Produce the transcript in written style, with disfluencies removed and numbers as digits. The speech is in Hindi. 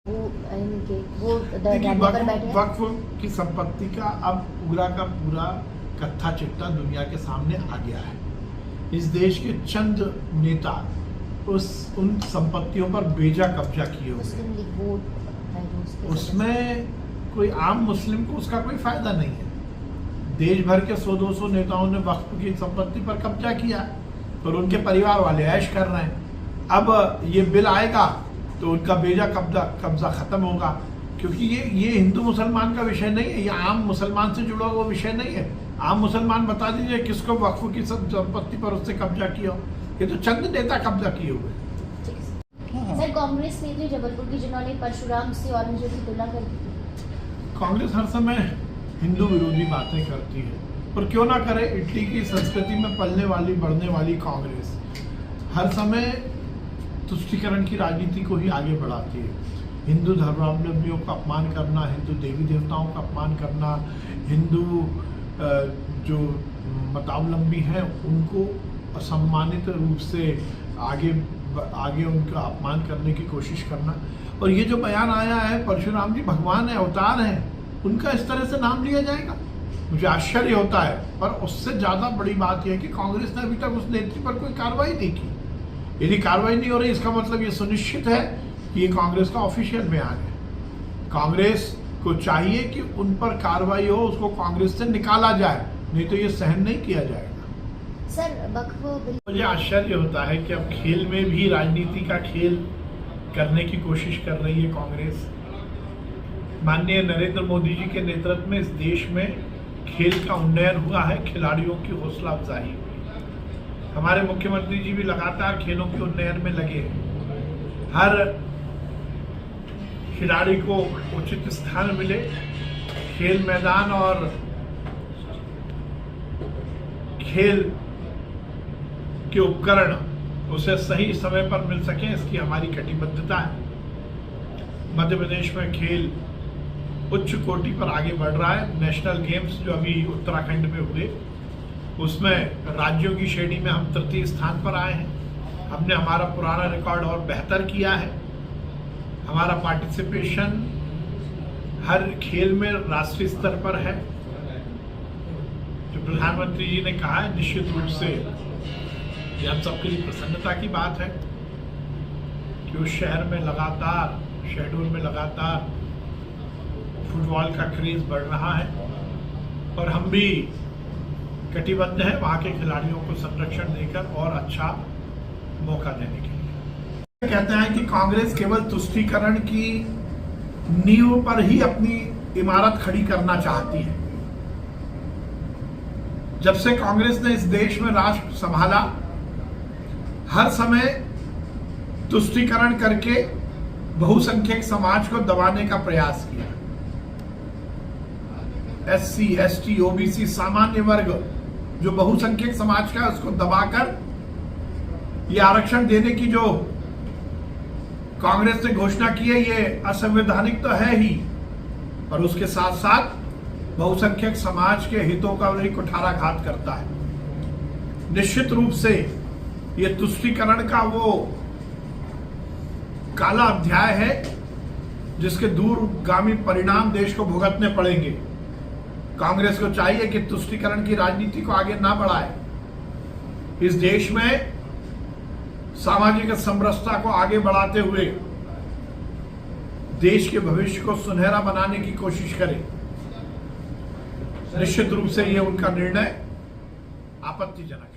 वक्फ की संपत्ति का अब पूरा का पूरा कत्था चिट्ठा दुनिया के सामने आ गया है। इस देश के चंद नेता उन संपत्तियों पर बेजा कब्जा किए हुए, उसमें कोई आम मुस्लिम को उसका कोई फायदा नहीं है। देश भर के 100-200 नेताओं ने वक्फ की संपत्ति पर कब्जा किया और उनके परिवार वाले ऐश कर रहे हैं। अब ये बिल आएगा तो उनका बेजा कब्जा खत्म होगा, क्योंकि ये हिंदू मुसलमान का विषय नहीं है, ये आम मुसलमान से जुड़ा हुआ विषय नहीं है। आम मुसलमान बता दीजिए किसको वक्फ की संपत्ति पर उससे कब्जा किया हो। ये तो चंद नेता कब्जा किए हुए। सर, कांग्रेस नेत्री जबलपुर की जिन्होंने परशुराम से औरंगजेब की तुलना कर दी। कांग्रेस हर समय हिंदू विरोधी बातें करती है, और क्यों ना करे। इटली की संस्कृति में पलने वाली बढ़ने वाली कांग्रेस हर समय तुष्टीकरण की राजनीति को ही आगे बढ़ाती है। हिंदू धर्मावलंबियों का अपमान करना, हिंदू देवी देवताओं का अपमान करना, हिंदू जो मतावलंबी हैं उनको असम्मानित रूप से आगे उनका अपमान करने की कोशिश करना। और ये जो बयान आया है परशुराम जी भगवान है, अवतार हैं, उनका इस तरह से नाम लिया जाएगा, मुझे आश्चर्य होता है। पर उससे ज़्यादा बड़ी बात यह है कि कांग्रेस ने अभी तक उस नेत्री पर कोई कार्रवाई नहीं की। यदि कार्रवाई नहीं हो रही, इसका मतलब ये सुनिश्चित है कि ये कांग्रेस का ऑफिशियल बयान है। कांग्रेस को चाहिए कि उन पर कार्रवाई हो, उसको कांग्रेस से निकाला जाए, नहीं तो ये सहन नहीं किया जाएगा। सर, वक्फ बिल, मुझे आश्चर्य होता है कि अब खेल में भी राजनीति का खेल करने की कोशिश कर रही है कांग्रेस। माननीय नरेंद्र मोदी जी के नेतृत्व में इस देश में खेल का उन्नयन हुआ है, खिलाड़ियों की हौसला अफजाई हुई। हमारे मुख्यमंत्री जी भी लगातार खेलों के उन्नयन में लगे हैं। हर खिलाड़ी को उचित स्थान मिले, खेल मैदान और खेल के उपकरण उसे सही समय पर मिल सके, इसकी हमारी कटिबद्धता है। मध्य प्रदेश में खेल उच्च कोटि पर आगे बढ़ रहा है। नेशनल गेम्स जो अभी उत्तराखंड में हुए, उसमें राज्यों की श्रेणी में हम तृतीय स्थान पर आए हैं। हमने हमारा पुराना रिकॉर्ड और बेहतर किया है। हमारा पार्टिसिपेशन हर खेल में राष्ट्रीय स्तर पर है। जो प्रधानमंत्री जी ने कहा है, निश्चित रूप से ये हम सबके लिए प्रसन्नता की बात है कि उस शहर में लगातार, शहडोल में लगातार फुटबॉल का क्रेज बढ़ रहा है, और हम भी कटिबद्ध है वहां के खिलाड़ियों को संरक्षण देकर और अच्छा मौका देने के लिए। कहते हैं कि कांग्रेस केवल तुष्टीकरण की नींव पर ही अपनी इमारत खड़ी करना चाहती है। जब से कांग्रेस ने इस देश में राष्ट्र संभाला, हर समय तुष्टीकरण करके बहुसंख्यक समाज को दबाने का प्रयास किया। SC, ST, OBC सामान्य वर्ग जो बहुसंख्यक समाज का, उसको दबाकर ये आरक्षण देने की जो कांग्रेस ने घोषणा की है, ये असंवैधानिक तो है ही, पर उसके साथ साथ बहुसंख्यक समाज के हितों का भी कुठाराघात करता है। निश्चित रूप से ये तुष्टीकरण का वो काला अध्याय है जिसके दूरगामी परिणाम देश को भुगतने पड़ेंगे। कांग्रेस को चाहिए कि तुष्टीकरण की राजनीति को आगे ना बढ़ाए, इस देश में सामाजिक समरसता को आगे बढ़ाते हुए देश के भविष्य को सुनहरा बनाने की कोशिश करे। निश्चित रूप से ये उनका निर्णय आपत्तिजनक है।